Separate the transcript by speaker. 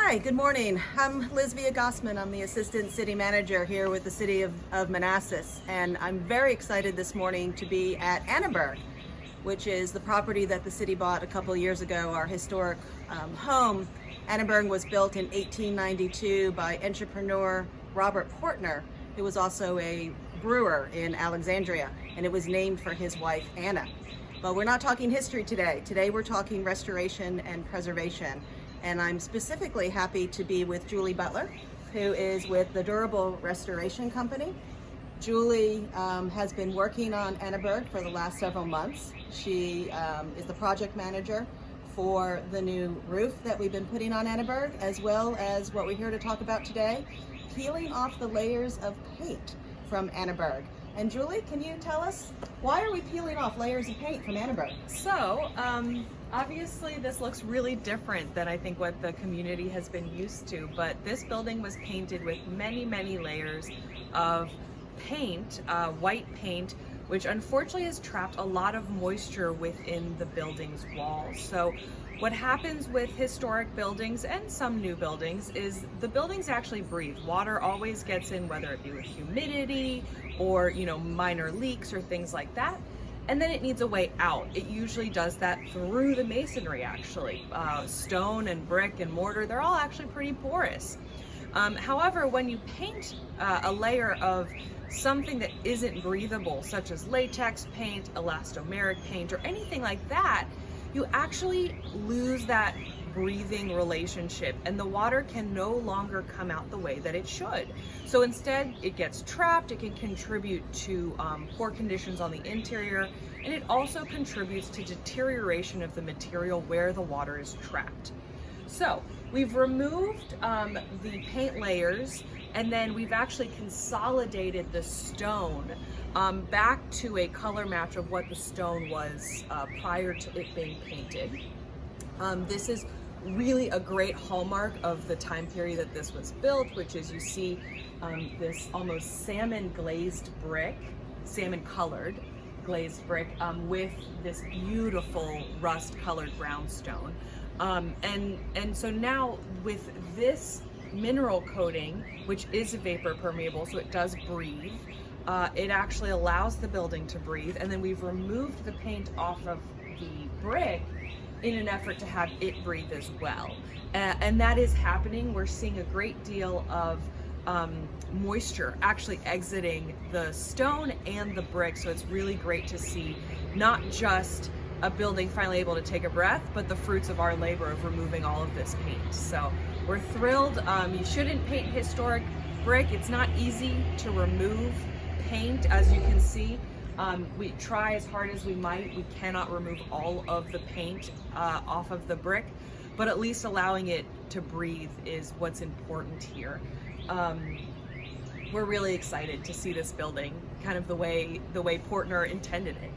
Speaker 1: Hi, good morning. I'm Liz Gossman. I'm the Assistant City Manager here with the City of Manassas, and I'm very excited this morning to be at Annaburg, which is the property that the city bought a couple years ago, our historic home. Annaburg was built in 1892 by entrepreneur Robert Portner, who was also a brewer in Alexandria, and it was named for his wife, Anna. But we're not talking history today. Today we're talking restoration and preservation. And I'm specifically happy to be with Julie Butler, who is with the Durable Restoration Company. Julie has been working on Annaburg for the last several months. She is the project manager for the new roof that we've been putting on Annaburg, as well as what we're here to talk about today, peeling off the layers of paint from Annaburg. And Julie, can you tell us, why are we peeling off layers of paint from Annaburg?
Speaker 2: So, obviously this looks really different than I think what the community has been used to, but this building was painted with many, many layers of paint, white paint, which unfortunately has trapped a lot of moisture within the building's walls. So what happens with historic buildings and some new buildings is the buildings actually breathe. Water always gets in, whether it be with humidity or, minor leaks or things like that. And then it needs a way out. It usually does that through the masonry, actually. Stone and brick and mortar, they're all actually pretty porous. However, when you paint a layer of something that isn't breathable, such as latex paint, elastomeric paint, or anything like that, you actually lose that breathing relationship, and the water can no longer come out the way that it should. So instead, it gets trapped. It can contribute to poor conditions on the interior, and it also contributes to deterioration of the material where the water is trapped. So we've removed the paint layers, and then we've actually consolidated the stone back to a color match of what the stone was prior to it being painted. This is really a great hallmark of the time period that this was built, which is you see this almost salmon glazed brick, salmon colored glazed brick with this beautiful rust colored brownstone. And so now with this mineral coating, which is vapor permeable, so it does breathe, it actually allows the building to breathe. And then we've removed the paint off of the brick in an effort to have it breathe as well. And that is happening. We're seeing a great deal of moisture actually exiting the stone and the brick. So it's really great to see not just a building finally able to take a breath, but the fruits of our labor of removing all of this paint. So we're thrilled. You shouldn't paint historic brick. It's not easy to remove paint, as you can see. We try as hard as we might. We cannot remove all of the paint off of the brick, but at least allowing it to breathe is what's important here. We're really excited to see this building kind of the way Portner intended it.